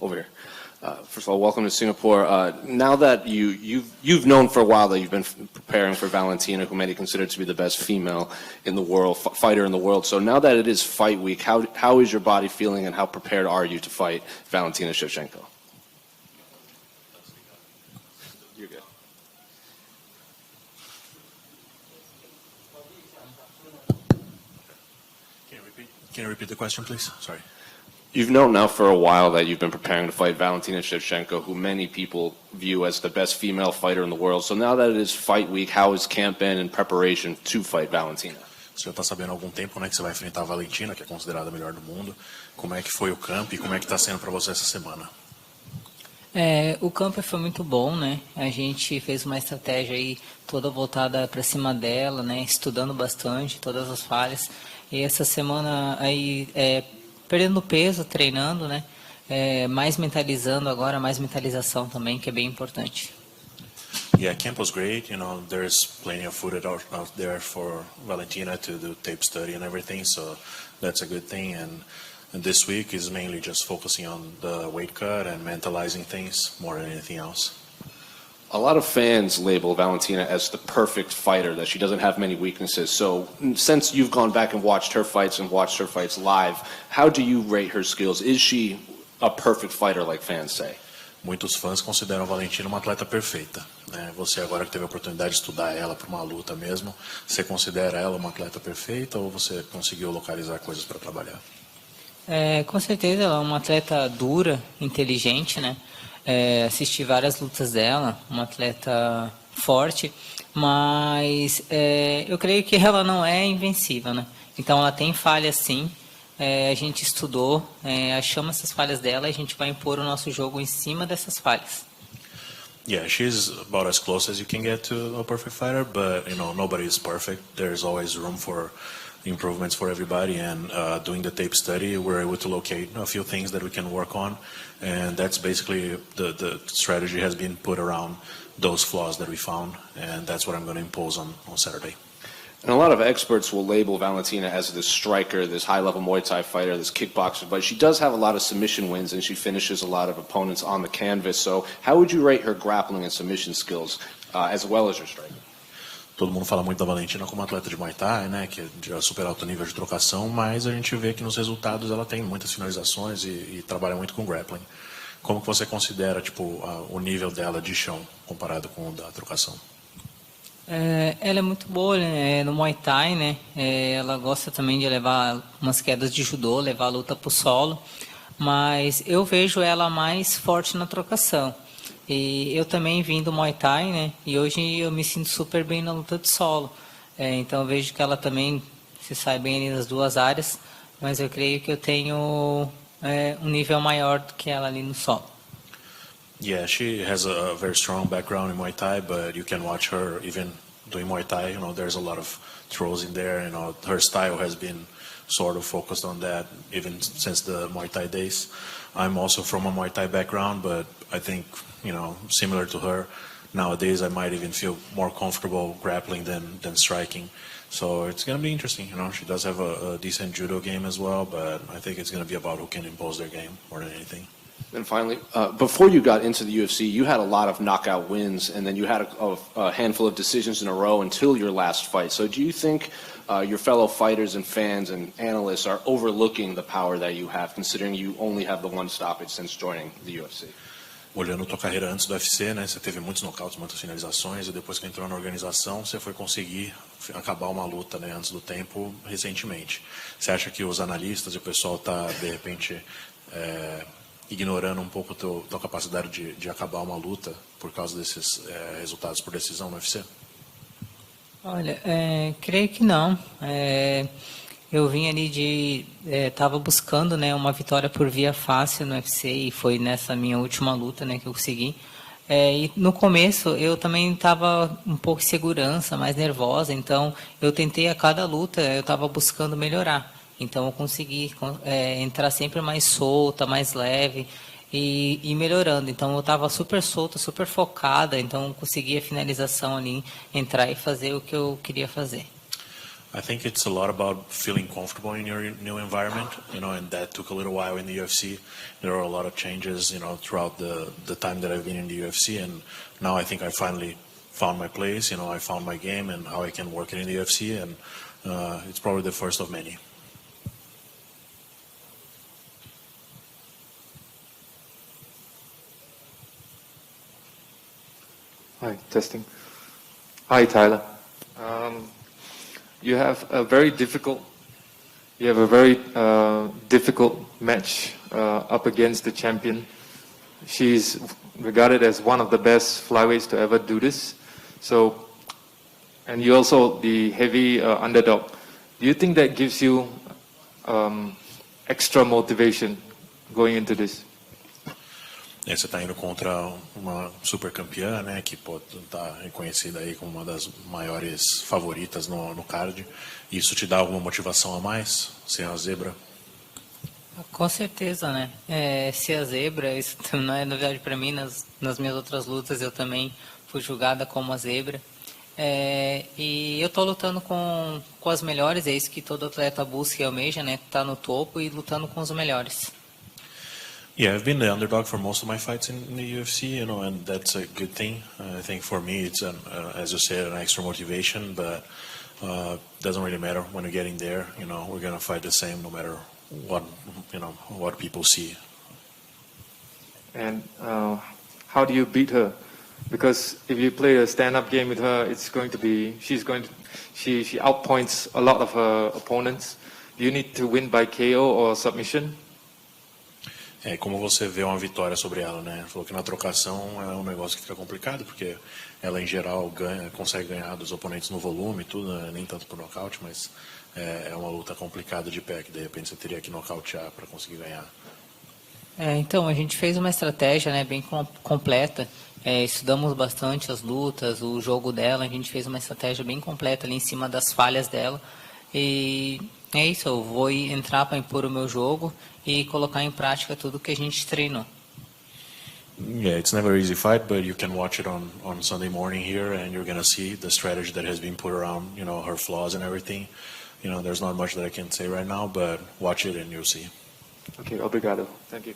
over here. First of all, welcome to Singapore. Now that you've known for a while that you've been preparing for Valentina, who many consider to be the best female in the world, fighter in the world. So now that it is fight week, how is your body feeling, and how prepared are you to fight Valentina Shevchenko? You're good. Can you repeat the question, please? Sorry. You've known now for a while that you've been preparing to fight Valentina Shevchenko, who many people view as the best female fighter in the world. So now that it is fight week, how has camp been in preparation to fight Valentina? Você já está sabendo há algum tempo, né, que você vai enfrentar a Valentina, que é considerada a melhor do mundo. Como é que foi o camp e como é que está sendo para você essa semana? O camp foi muito bom, né? A gente fez uma estratégia aí toda voltada para cima dela, né? Estudando bastante todas as falhas. E essa semana aí perdendo peso, treinando, né? Mais mentalizando agora, mais mentalização também, que é bem importante. Yeah, camp was great. You know, there's plenty of footage out there for Valentina to do tape study and everything, so that's a good thing. And this week is mainly just focusing on the weight cut and mentalizing things more than anything else. A lot of fans label Valentina as the perfect fighter, that she doesn't have many weaknesses. So since you've gone back and watched her fights live, how do you rate her skills? Is she a perfect fighter like fans say? Muitos fãs consideram a Valentina uma atleta perfeita, né? Você agora que teve a oportunidade de estudar ela para uma luta mesmo, você considera ela uma atleta perfeita ou você conseguiu localizar coisas para trabalhar? Com certeza ela é uma atleta dura, inteligente, né? Assisti várias lutas dela, uma atleta forte, mas eu creio que ela não é invencível, né? Então ela tem falhas sim, a gente estudou, achamos essas falhas dela e a gente vai impor o nosso jogo em cima dessas falhas. Yeah, she's about as close as you can get to a perfect fighter, but you know, nobody is perfect. There's always room for improvements for everybody, and doing the tape study, we're able to locate a few things that we can work on, and that's basically the strategy has been put around those flaws that we found, and that's what I'm going to impose on Saturday. And a lot of experts will label Valentina as this striker, this high-level Muay Thai fighter, this kickboxer, but she does have a lot of submission wins, and she finishes a lot of opponents on the canvas. So how would you rate her grappling and submission skills, as well as her striking? Todo mundo fala muito da Valentina como atleta de Muay Thai, né, que é de super alto nível de trocação, mas a gente vê que nos resultados ela tem muitas finalizações e trabalha muito com grappling. Como que você considera tipo o nível dela de chão comparado com o da trocação? Ela é muito boa, né, no Muay Thai, né? Ela gosta também de levar umas quedas de judô, levar a luta para o solo, mas eu vejo ela mais forte na trocação. E eu também vim do Muay Thai, né? E hoje eu me sinto super bem na luta de solo. Então eu vejo que ela também se sai bem ali nas duas áreas, mas eu creio que eu tenho um nível maior do que ela ali no solo. Yeah, she has a very strong background in Muay Thai, but you can watch her even doing Muay Thai. You know, there's a lot of throws in there. You know, her style has been sort of focused on that even since the Muay Thai days. I'm also from a Muay Thai background, but I think, you know, similar to her, nowadays I might even feel more comfortable grappling than striking. So it's going to be interesting. You know, she does have a decent judo game as well, but I think it's going to be about who can impose their game more than anything. And finally, before you got into the UFC, you had a lot of knockout wins, and then you had a handful of decisions in a row until your last fight. So do you think your fellow fighters and fans and analysts are overlooking the power that you have, considering you only have the one stoppage since joining the UFC? Olhando tua carreira antes do UFC, né, você teve muitos nocautes, muitas finalizações, e depois que entrou na organização, você foi conseguir acabar uma luta, né, antes do tempo, recentemente. Você acha que os analistas e o pessoal está, de repente, ignorando um pouco a tua capacidade de acabar uma luta por causa desses resultados por decisão no UFC? Olha, creio que não. Eu vim ali estava buscando, né, uma vitória por via fácil no UFC e foi nessa minha última luta, né, que eu consegui. E no começo eu também estava um pouco de segurança, mais nervosa, então eu tentei a cada luta, eu estava buscando melhorar. Então eu consegui entrar sempre mais solta, mais leve e melhorando. Então eu estava super solta, super focada, então eu consegui a finalização ali, entrar e fazer o que eu queria fazer. I think it's a lot about feeling comfortable in your new environment, and that took a little while in the UFC. There are a lot of changes, throughout the time that I've been in the UFC, and now I think I finally found my place, I found my game and how I can work it in the UFC, and it's probably the first of many. Hi, testing. Hi, Taila. You have a very difficult match up against the champion. She's regarded as one of the best flyweights to ever do this. So, and you're also the heavy underdog. Do you think that gives you extra motivation going into this? Você está indo contra uma super campeã, né, que está reconhecida aí como uma das maiores favoritas no card. Isso te dá alguma motivação a mais, ser a zebra? Com certeza, né? Ser a zebra, isso não é novidade para mim. Nas minhas outras lutas eu também fui julgada como a zebra. E eu estou lutando com as melhores, é isso que todo atleta busca e almeja, né? Tá no topo e lutando com os melhores. Yeah, I've been the underdog for most of my fights in the UFC, and that's a good thing. I think for me, it's as you said, an extra motivation, but doesn't really matter when you're getting there. We're gonna fight the same no matter what people see. And how do you beat her? Because if you play a stand-up game with her, she outpoints a lot of her opponents. Do you need to win by KO or submission? Como você vê uma vitória sobre ela, né? Falou que na trocação é um negócio que fica complicado, porque ela em geral consegue ganhar dos oponentes no volume e tudo, né? Nem tanto por nocaute, mas é uma luta complicada de pé, que de repente você teria que nocautear para conseguir ganhar. Então, a gente fez uma estratégia, né, bem completa. Estudamos bastante as lutas, o jogo dela, a gente fez uma estratégia bem completa ali em cima das falhas dela. E é isso, eu vou entrar para impor o meu jogo e colocar em prática tudo que a gente treinou. Yeah, it's never an easy fight, but you can watch it on Sunday morning here, and you're gonna see the strategy that has been put around, her flaws and everything. There's not much that I can say right now, but watch it and you'll see. Okay, obrigado. Thank you.